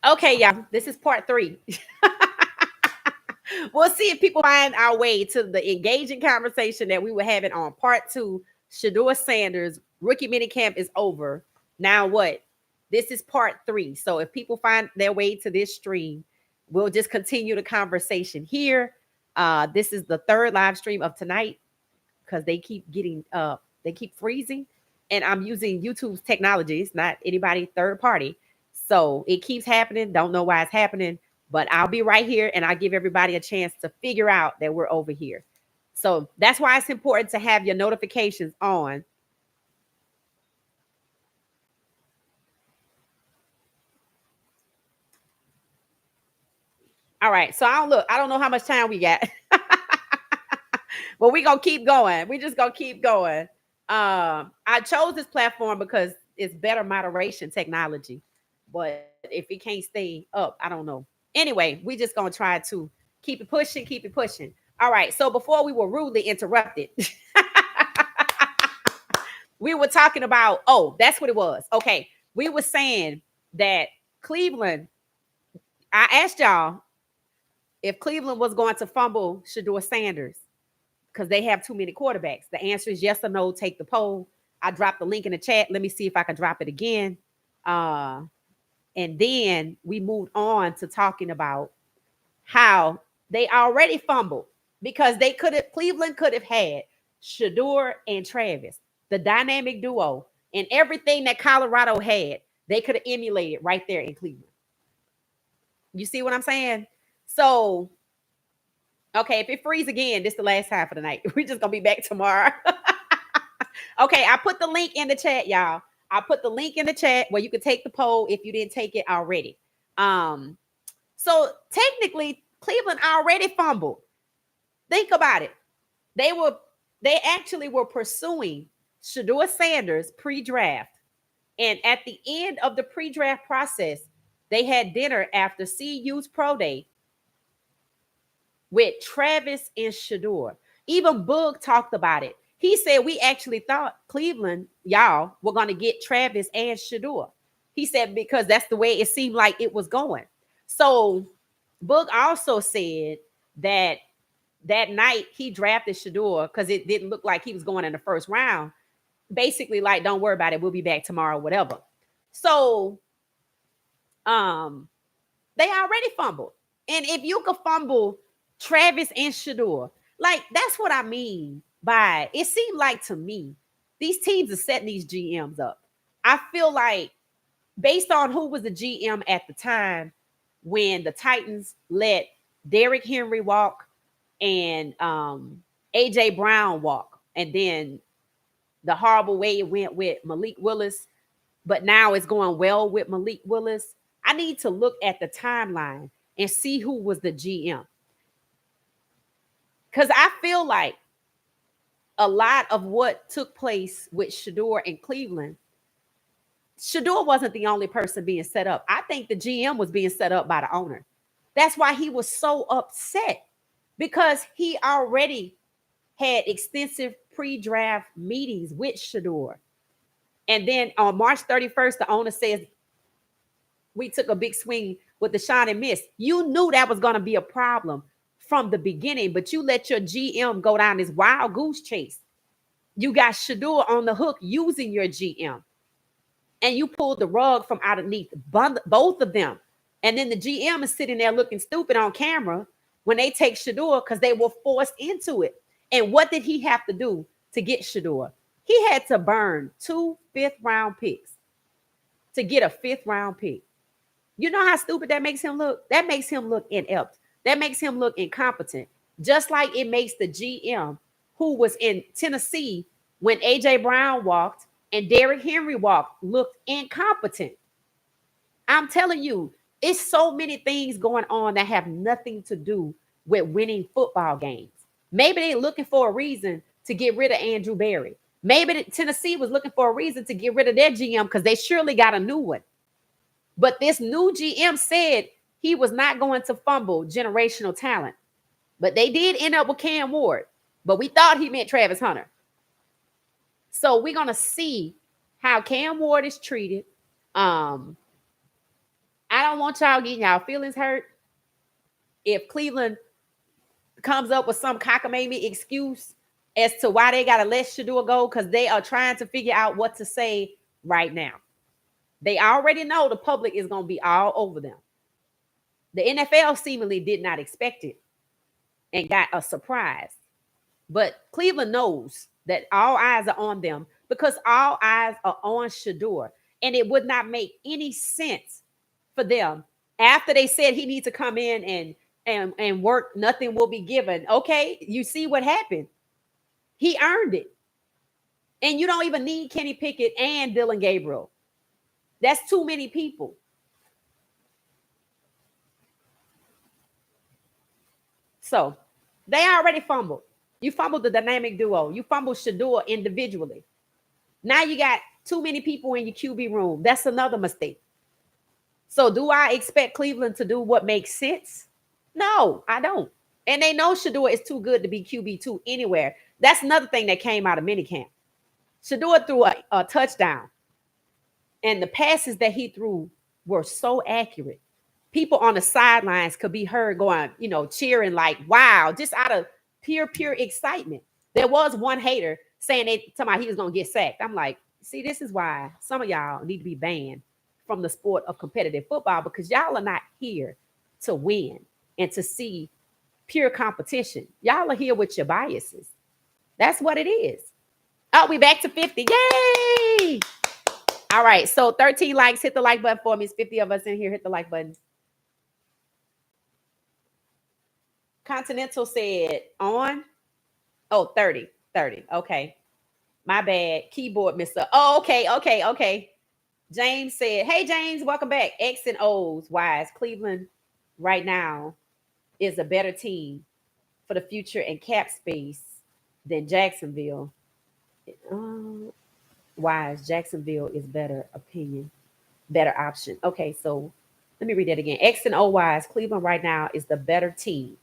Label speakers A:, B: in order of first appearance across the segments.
A: Okay, y'all. This is part 3. We'll see if people find our way to the engaging conversation that we were having on part 2. Shedeur Sanders rookie minicamp is over. Now what? This is part 3. So if people find their way to this stream, we'll just continue the conversation here. This is the third live stream of tonight because they keep freezing, and I'm using YouTube's technologies, not anybody third party. So it keeps happening. Don't know why it's happening, but I'll be right here and I'll give everybody a chance to figure out that we're over here. So that's why it's important to have your notifications on. All right. So I don't know how much time we got. But we're gonna keep going. We just gonna keep going. I chose this platform because it's better moderation technology. But if it can't stay up, I don't know. Anyway, we just gonna try to keep it pushing, keep it pushing. All right. So before we were rudely interrupted, we were talking about, oh, that's what it was. Okay. We were saying that Cleveland, I asked y'all if Cleveland was going to fumble Shedeur Sanders because they have too many quarterbacks. The answer is yes or no. Take the poll. I dropped the link in the chat. Let me see if I can drop it again. And then we moved on to talking about how they already fumbled because Cleveland could have had Shador and Travis, the dynamic duo, and everything that Colorado had, they could have emulated right there in Cleveland. You see what I'm saying? So, okay, if it freezes again, this is the last time for the night. We're just gonna be back tomorrow. Okay, I put the link in the chat, y'all. I put the link in the chat where you can take the poll if you didn't take it already. So technically, Cleveland already fumbled. Think about it. They actually were pursuing Shedeur Sanders pre-draft. And at the end of the pre-draft process, they had dinner after CU's pro day with Travis and Shedeur. Even Boog talked about it. He said, we actually thought Cleveland, y'all, were going to get Travis and Shedeur. He said, because that's the way it seemed like it was going. So Boog also said that night he drafted Shedeur because it didn't look like he was going in the first round. Basically, like, don't worry about it. We'll be back tomorrow, whatever. So they already fumbled. And if you could fumble Travis and Shedeur, like, that's what I mean by it seemed like to me, these teams are setting these GMs up. I feel like based on who was the GM at the time when the Titans let Derrick Henry walk and AJ Brown walk, and then the horrible way it went with Malik Willis, but now it's going well with Malik Willis. I need to look at the timeline and see who was the GM. Because I feel like a lot of what took place with Shedeur in Cleveland, Shedeur wasn't the only person being set up. I think the GM was being set up by the owner. That's why he was so upset, because he already had extensive pre-draft meetings with Shedeur. And then on March 31st, the owner says, we took a big swing with the shine and miss. You knew that was going to be a problem from the beginning, but you let your GM go down this wild goose chase. You got Shedeur on the hook using your GM, and you pulled the rug from underneath both of them. And then the GM is sitting there looking stupid on camera when they take Shedeur because they were forced into it. And what did he have to do to get Shedeur? He had to burn 2 fifth-round picks to get a 5th-round pick. You know how stupid that makes him look? That makes him look inept. That makes him look incompetent. Just like it makes the GM who was in Tennessee when AJ Brown walked and Derrick Henry walked looked incompetent. I'm telling you, it's so many things going on that have nothing to do with winning football games. Maybe they're looking for a reason to get rid of Andrew Berry. Maybe Tennessee was looking for a reason to get rid of their GM because they surely got a new one. But this new GM said he was not going to fumble generational talent. But they did end up with Cam Ward. But we thought he meant Travis Hunter. So we're going to see how Cam Ward is treated. I don't want y'all getting y'all feelings hurt if Cleveland comes up with some cockamamie excuse as to why they got to let Shedeur go, because they are trying to figure out what to say right now. They already know the public is going to be all over them. The NFL seemingly did not expect it and got a surprise. But Cleveland knows that all eyes are on them because all eyes are on Shedeur. And it would not make any sense for them after they said he needs to come in and work, nothing will be given. Okay, you see what happened. He earned it. And you don't even need Kenny Pickett and Dylan Gabriel. That's too many people. So they already fumbled. You fumbled the dynamic duo. You fumbled Shedeur individually. Now you got too many people in your QB room. That's another mistake. So do I expect Cleveland to do what makes sense? No, I don't. And they know Shedeur is too good to be QB2 anywhere. That's another thing that came out of minicamp. Shedeur threw a touchdown. And the passes that he threw were so accurate. People on the sidelines could be heard going, cheering like, wow, just out of pure excitement. There was one hater saying he was going to get sacked. I'm like, see, this is why some of y'all need to be banned from the sport of competitive football, because y'all are not here to win and to see pure competition. Y'all are here with your biases. That's what it is. Oh, we back to 50. Yay! All right, so 13 likes. Hit the like button for me. It's 50 of us in here. Hit the like button. Continental said on. Oh, 30. Okay. My bad. Keyboard mister. Oh, okay. James said, hey, James, welcome back. X and O's, Y's. Cleveland right now is a better team for the future and cap space than Jacksonville. Y's. Jacksonville is better opinion, better option. Okay, so let me read that again. X and O Y's. Cleveland right now is the better team.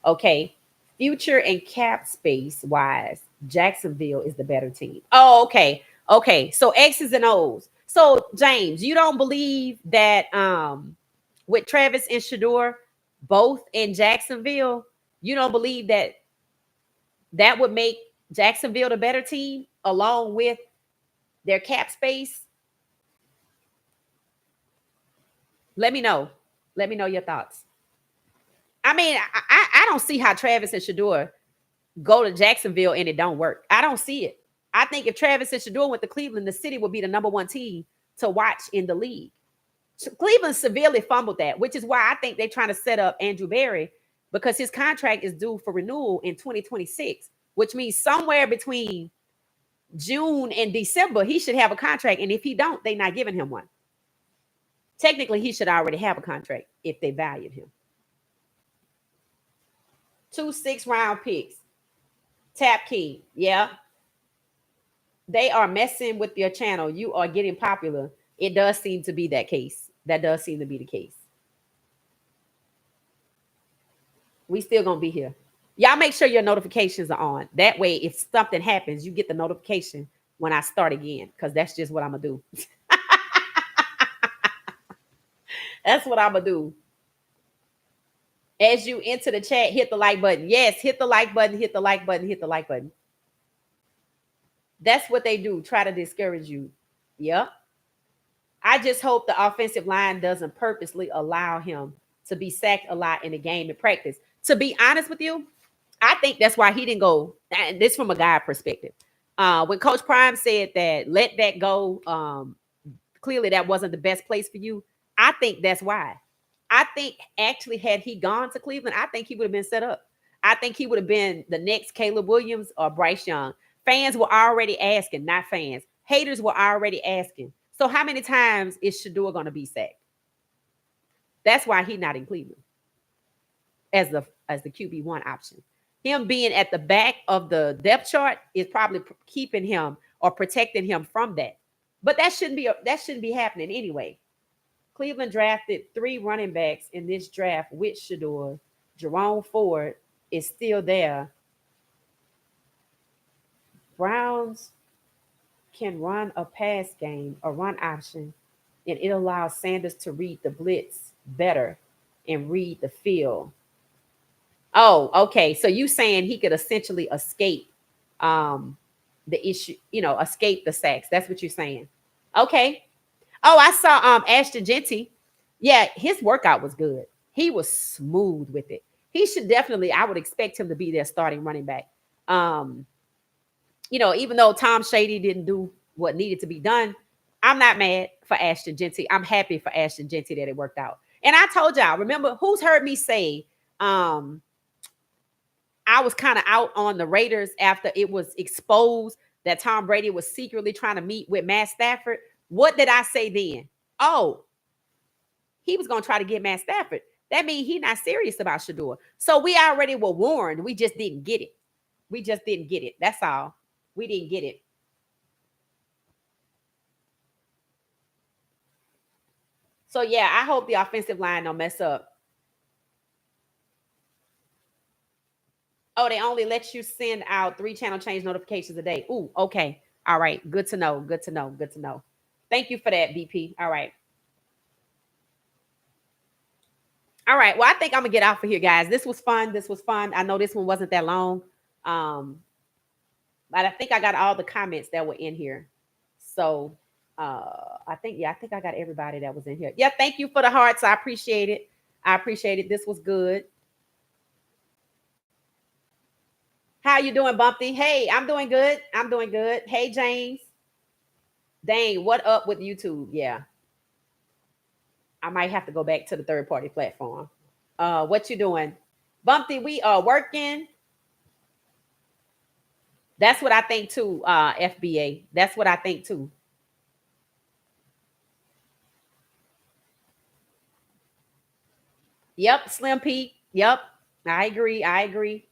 A: Okay. Future and cap space wise, Jacksonville is the better team. Oh, okay. Okay. So X's and O's. So James, you don't believe that with Travis and Shedeur both in Jacksonville, you don't believe that that would make Jacksonville the better team along with their cap space? Let me know. Let me know your thoughts. I mean, I don't see how Travis and Shedeur go to Jacksonville and it don't work. I don't see it. I think if Travis and Shedeur went to Cleveland, the city would be the number one team to watch in the league. So Cleveland severely fumbled that, which is why I think they're trying to set up Andrew Berry, because his contract is due for renewal in 2026, which means somewhere between June and December, he should have a contract. And if he don't, they're not giving him one. Technically, he should already have a contract if they valued him. 2 6-round picks. Tap key. Yeah. They are messing with your channel. You are getting popular. It does seem to be that case. That does seem to be the case. We still going to be here. Y'all make sure your notifications are on. That way, if something happens, you get the notification when I start again, because that's just what I'm going to do. That's what I'm going to do. As you enter the chat, hit the like button. Yes, hit the like button, hit the like button, hit the like button. That's what they do. Try to discourage you. Yep. I just hope the offensive line doesn't purposely allow him to be sacked a lot in the game in practice. To be honest with you, I think that's why he didn't go. This from a guy perspective. When Coach Prime said that, let that go, clearly that wasn't the best place for you. I think that's why. I think actually had he gone to Cleveland, I think he would have been set up. I think he would have been the next Caleb Williams or Bryce Young. Fans were already asking, not fans. Haters were already asking. So how many times is Shedeur going to be sacked? That's why he's not in Cleveland as the QB1 option. Him being at the back of the depth chart is probably keeping him or protecting him from that. But that shouldn't be happening anyway. Cleveland drafted 3 running backs in this draft with Shedeur. Jerome Ford is still there. Browns can run a pass game, a run option and it allows Sanders to read the blitz better and read the field. Oh, okay. So you saying he could essentially escape the issue, escape the sacks. That's what you're saying. Okay. Oh, I saw Ashton Genty. Yeah, his workout was good. He was smooth with it. He should definitely, I would expect him to be their starting running back. Um, even though Tom Shady didn't do what needed to be done, I'm not mad for Ashton Genty. I'm happy for Ashton Genty that it worked out. And I told y'all, remember who's heard me say I was kind of out on the Raiders after it was exposed that Tom Brady was secretly trying to meet with Matt Stafford. What did I say then? Oh, he was going to try to get Matt Stafford. That means he's not serious about Shedeur. So we already were warned. We just didn't get it. We just didn't get it. That's all. We didn't get it. So yeah, I hope the offensive line don't mess up. Oh, they only let you send out 3 channel change notifications a day. Ooh, okay. All right. Good to know. Good to know. Good to know. Thank you for that, BP. All right. All right. Well, I think I'm gonna get off of here, guys. This was fun. This was fun. I know this one wasn't that long. But I think I got all the comments that were in here. So I think I got everybody that was in here. Yeah, thank you for the hearts. I appreciate it. I appreciate it. This was good. How you doing, Bumpy? Hey, I'm doing good. I'm doing good. Hey, James. Dang, what up with YouTube? Yeah. I might have to go back to the third party platform. What you doing? Bumpy, we are working. That's what I think too, FBA. That's what I think too. Yep, Slim Pete. Yep. I agree. I agree.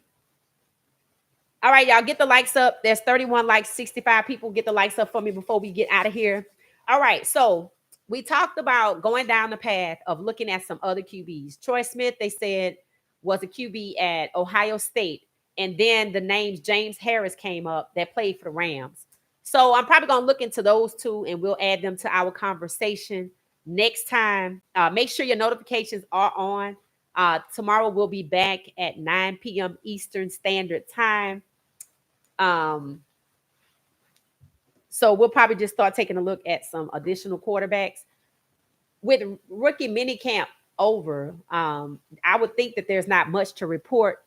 A: All right, y'all, get the likes up. There's 31 likes, 65 people. Get the likes up for me before we get out of here. All right, so we talked about going down the path of looking at some other QBs. Troy Smith, they said, was a QB at Ohio State. And then the names James Harris came up that played for the Rams. So I'm probably going to look into those two and we'll add them to our conversation next time. Make sure your notifications are on. Tomorrow we'll be back at 9 p.m. Eastern Standard Time. So we'll probably just start taking a look at some additional quarterbacks with rookie mini camp over. I would think that there's not much to report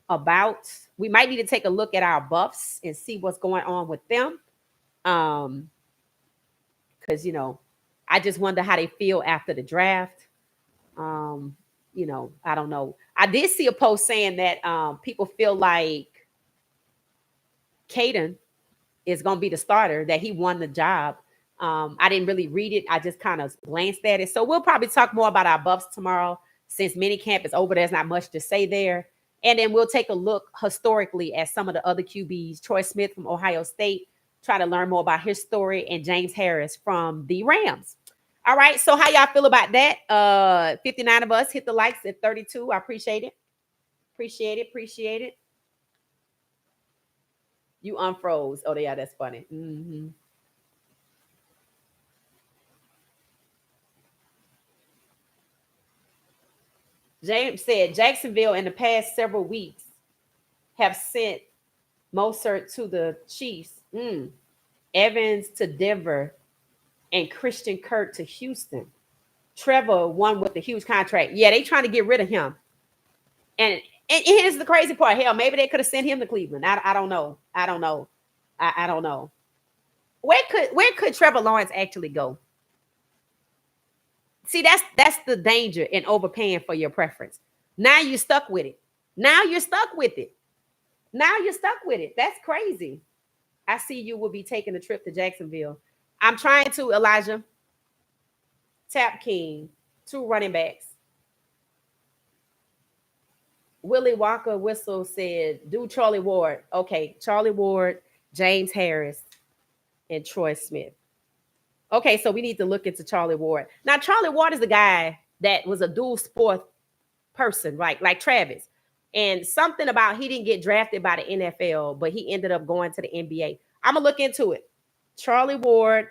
A: about. We might need to take a look at our buffs and see what's going on with them. Because I just wonder how they feel after the draft. I don't know. I did see a post saying that people feel like Caden is going to be the starter, that he won the job. I didn't really read it. I just kind of glanced at it. So we'll probably talk more about our buffs tomorrow. Since minicamp is over, there's not much to say there. And then we'll take a look historically at some of the other QBs. Troy Smith from Ohio State, try to learn more about his story, and James Harris from the Rams. All right, so how y'all feel about that? 59 of us hit the likes at 32. I appreciate it. Appreciate it. Appreciate it. You unfroze. Oh, yeah, that's funny. Mm-hmm. James said Jacksonville in the past several weeks have sent Mostert to the Chiefs, Evans to Denver, and Christian Kirk to Houston. Trevor won with the huge contract. Yeah, they trying to get rid of him. And here's the crazy part. Hell, maybe they could have sent him to Cleveland. I don't know. I don't know. I don't know. Where could Trevor Lawrence actually go? See, that's the danger in overpaying for your preference. Now you're stuck with it. Now you're stuck with it. Now you're stuck with it. That's crazy. I see you will be taking a trip to Jacksonville. I'm trying to, Elijah. Tap King, 2 running backs. Willie Walker Whistle said, do Charlie Ward. Okay, Charlie Ward, James Harris, and Troy Smith. Okay, so we need to look into Charlie Ward. Now, Charlie Ward is the guy that was a dual sport person, right? Like Travis. And something about he didn't get drafted by the NFL, but he ended up going to the NBA. I'm going to look into it. Charlie Ward.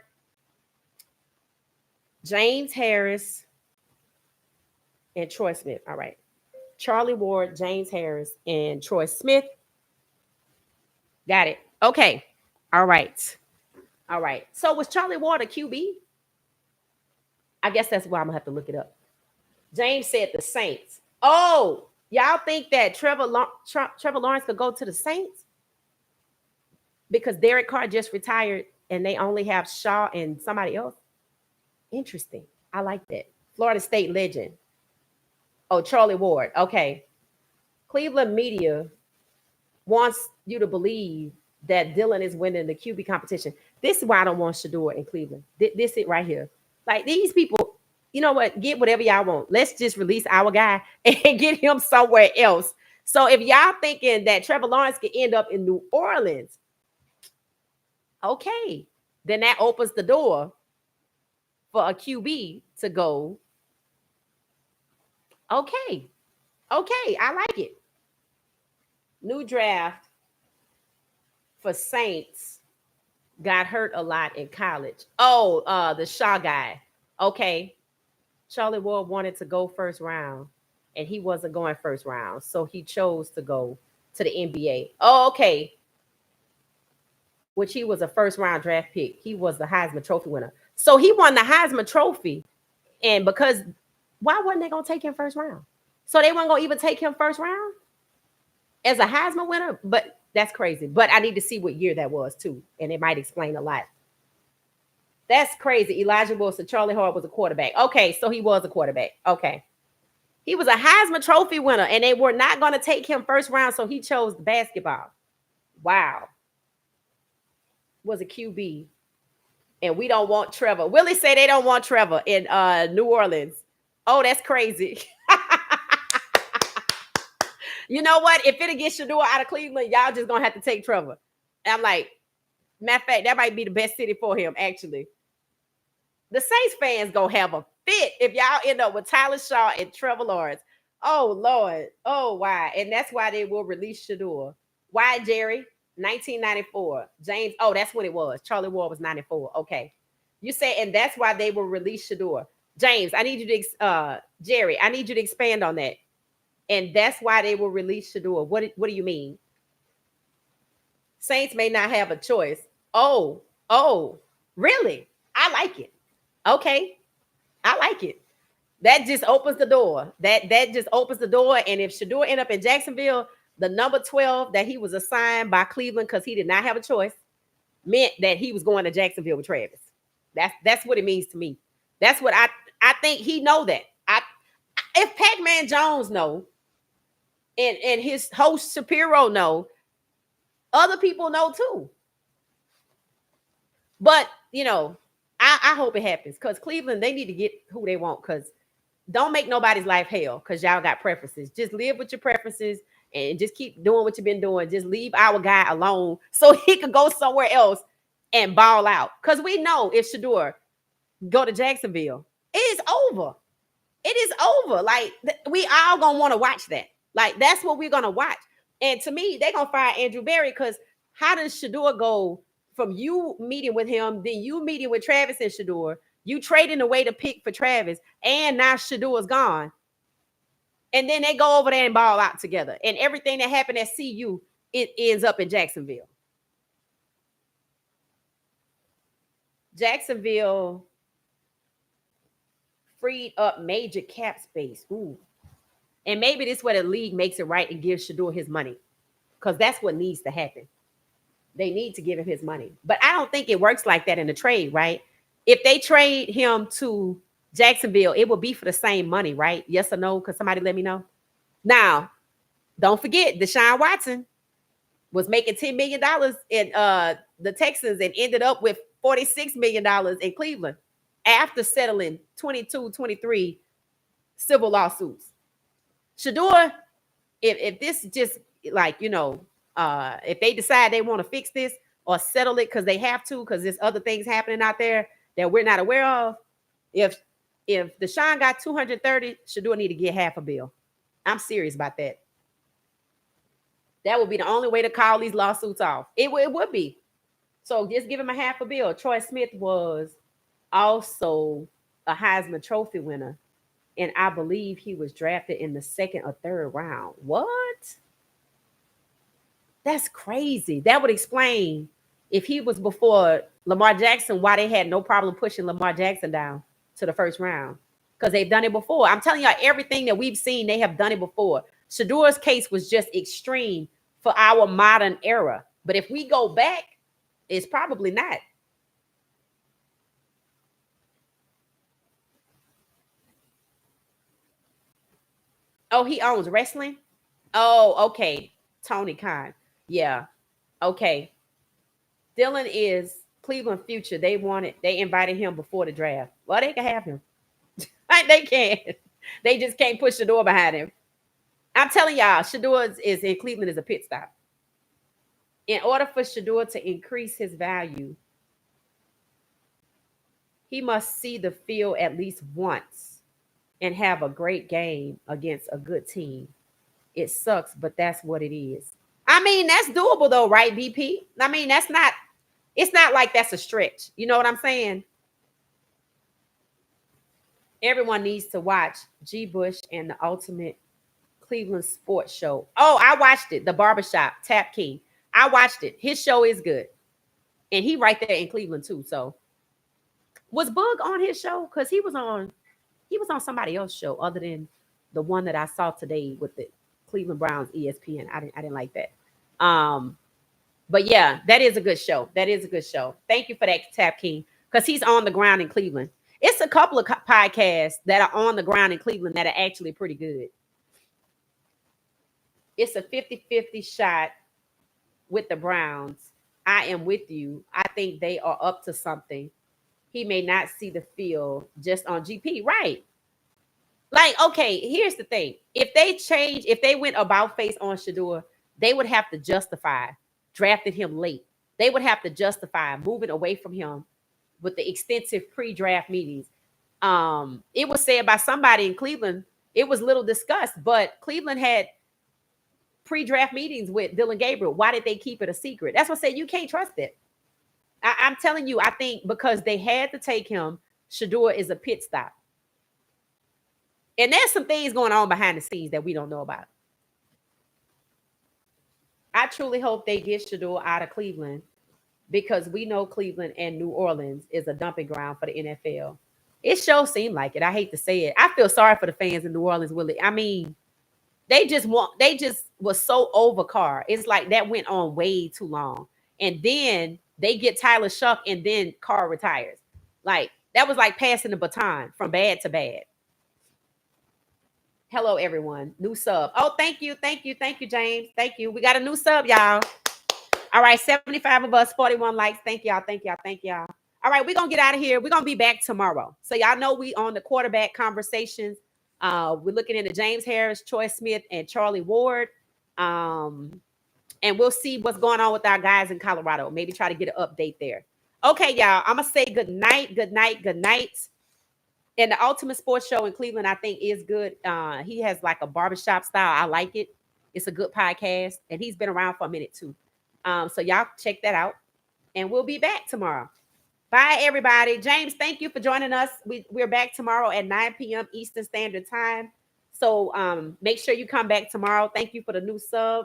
A: James Harris and Troy Smith. All right. Charlie Ward, James Harris, and Troy Smith. Got it. Okay. All right. All right. So was Charlie Ward a QB? I guess that's why I'm gonna have to look it up. James said the Saints. Oh, y'all think that Trevor Lawrence could go to the Saints because Derek Carr just retired and they only have Shaw and somebody else? Interesting. I like that. Florida State legend. Oh, Charlie Ward. Okay. Cleveland media wants you to believe that Dylan is winning the QB competition. This is why I don't want Shedeur in Cleveland. This it right here. Like these people, you know what? Get whatever y'all want. Let's just release our guy and get him somewhere else. So if y'all thinking that Trevor Lawrence could end up in New Orleans, okay, then that opens the door for a QB to go. Okay. Okay, I like it. New draft for Saints got hurt a lot in college. Oh, the Shaw guy. Okay. Charlie Ward wanted to go first round and he wasn't going first round. So he chose to go to the NBA. Oh, okay. Which he was a first round draft pick. He was the Heisman Trophy winner. So he won the Heisman Trophy. And because why wasn't they going to take him first round? So they weren't going to even take him first round as a Heisman winner? But that's crazy. But I need to see what year that was too. And it might explain a lot. That's crazy. Elijah Wilson, Charlie Hart was a quarterback. Okay, so he was a quarterback. Okay. He was a Heisman Trophy winner, and they were not going to take him first round, so he chose basketball. Wow. Was a QB. And we don't want Trevor. Willie say they don't want Trevor in New Orleans. Oh, that's crazy. You know what? If it'll get Shedeur out of Cleveland, y'all just going to have to take Trevor. And I'm like, matter of fact, that might be the best city for him, actually. The Saints fans gonna have a fit if y'all end up with Tyler Shaw and Trevor Lawrence. Oh Lord. Oh why? And that's why they will release Shedeur. Why, Jerry? 1994. James. Oh, that's what it was. Charlie Ward was 94. Okay. You say, and that's why they will release Shedeur. James, I need you to Jerry, I need you to expand on that. And that's why they will release Shedeur. What do you mean? Saints may not have a choice. Oh, really? I like it. Okay. I like it. That just opens the door. That just opens the door. And if Shedeur end up in Jacksonville, the number 12 that he was assigned by Cleveland because he did not have a choice meant that he was going to Jacksonville with Travis. That's what it means to me. That's what I think he know that. If Pac-Man Jones know, and his host Shapiro know, other people know too. But you know, I hope it happens because Cleveland, they need to get who they want because don't make nobody's life hell because y'all got preferences. Just live with your preferences and just keep doing what you've been doing. Just leave our guy alone so he could go somewhere else and ball out. Because we know if Shedeur go to Jacksonville, it is over. It is over. Like, we all going to want to watch that. Like, that's what we're going to watch. And to me, they're going to fire Andrew Berry because how does Shedeur go from you meeting with him, then you meeting with Travis and Shedeur, you trading away the pick for Travis, and now Shedeur's gone. And then they go over there and ball out together. And everything that happened at CU, it ends up in Jacksonville. Jacksonville freed up major cap space. Ooh. And maybe this is where the league makes it right and gives Shedeur his money. Because that's what needs to happen. They need to give him his money. But I don't think it works like that in the trade, right? If they trade him to Jacksonville, it will be for the same money, right? Yes or no? Because somebody let me know. Now, don't forget, Deshaun Watson was making $10 million in the Texans and ended up with $46 million in Cleveland after settling 23 civil lawsuits. Shedeur, if this just like, you know, if they decide they want to fix this or settle it because they have to, because there's other things happening out there that we're not aware of. If Deshaun got 230, Shedeur need to get half a bill. I'm serious about that. That would be the only way to call these lawsuits off. It would be. So just give him a half a bill. Troy Smith was also a Heisman Trophy winner, and I believe he was drafted in the second or third round. What? That's crazy. That would explain if he was before Lamar Jackson, why they had no problem pushing Lamar Jackson down to the first round. Because they've done it before. I'm telling y'all, everything that we've seen, they have done it before. Shedor's case was just extreme for our modern era. But if we go back, it's probably not. Oh, he owns wrestling? Oh, okay. Tony Khan. Yeah. Okay. Dylan is Cleveland future. They invited him before the draft. Well, they can have him. They can. They just can't push the door behind him. I'm telling y'all, Shador is in Cleveland is a pit stop. In order for Shador to increase his value, he must see the field at least once and have a great game against a good team. It sucks, but that's what it is. I mean, that's doable though, right, BP? I mean, it's not like that's a stretch. You know what I'm saying? Everyone needs to watch G. Bush and the Ultimate Cleveland Sports Show. Oh, I watched it. The Barbershop, Tap King. I watched it. His show is good. And he right there in Cleveland too. So was Bug on his show? Because he was on somebody else's show other than the one that I saw today with the Cleveland Browns ESPN. I didn't like that. But yeah, that is a good show. That is a good show. Thank you for that, Tap King, because he's on the ground in Cleveland. It's a couple of podcasts that are on the ground in Cleveland that are actually pretty good. It's a 50-50 shot with the Browns. I am with you. I think they are up to something. He may not see the field just on GP. Right. Like, okay, here's the thing. If they went about face on Shedeur, they would have to justify drafting him late. They would have to justify moving away from him with the extensive pre-draft meetings. It was said by somebody in Cleveland, it was little discussed, but Cleveland had pre-draft meetings with Dylan Gabriel. Why did they keep it a secret? That's what I said. You can't trust it. I'm telling you, I think because they had to take him, Shedeur is a pit stop. And there's some things going on behind the scenes that we don't know about. I truly hope they get Shedeur out of Cleveland because we know Cleveland and New Orleans is a dumping ground for the NFL. It sure seemed like it. I hate to say it. I feel sorry for the fans in New Orleans, Willie. I mean, they just was so over Carr. It's like that went on way too long. And then they get Tyler Shuck and then Carr retires. Like that was like passing the baton from bad to bad. Hello, everyone. New sub. Oh, thank you. Thank you. Thank you, James. Thank you. We got a new sub, y'all. All right, 75 of us, 41 likes. Thank y'all. Thank y'all. Thank y'all. All right, we're gonna get out of here. We're gonna be back tomorrow. So y'all know we on the quarterback conversations. We're looking into James Harris, Troy Smith, and Charlie Ward. And we'll see what's going on with our guys in Colorado. Maybe try to get an update there. Okay, y'all. I'm gonna say good night, good night, good night. And the Ultimate Sports Show in Cleveland, I think, is good. He has like a barbershop style. I like it. It's a good podcast, and he's been around for a minute too. So y'all check that out, and we'll be back tomorrow. Bye, everybody. James, thank you for joining us. We're back tomorrow at 9 p.m. Eastern Standard Time. So make sure you come back tomorrow. Thank you for the new sub.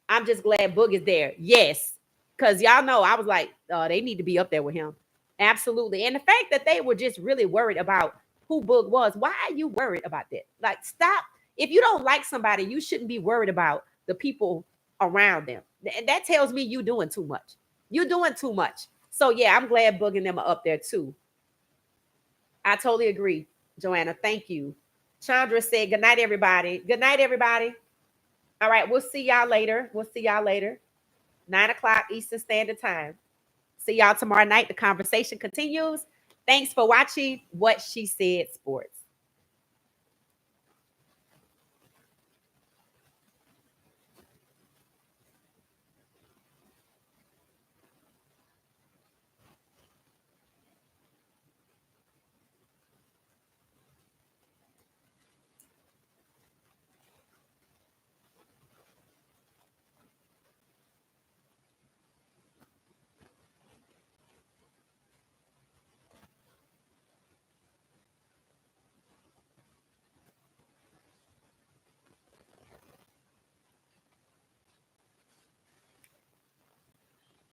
A: I'm just glad Boog is there. Yes, because y'all know I was like, they need to be up there with him. Absolutely. And the fact that they were just really worried about who Boog was. Why are you worried about that? Like, stop. If you don't like somebody, you shouldn't be worried about the people around them. And that tells me you doing too much. You're doing too much. So yeah, I'm glad Boog and them are up there too. I totally agree, Joanna. Thank you. Chandra said, good night, everybody. Good night, everybody. All right, we'll see y'all later. 9 o'clock Eastern Standard Time. See y'all tomorrow night. The conversation continues. Thanks for watching What She Said Sports.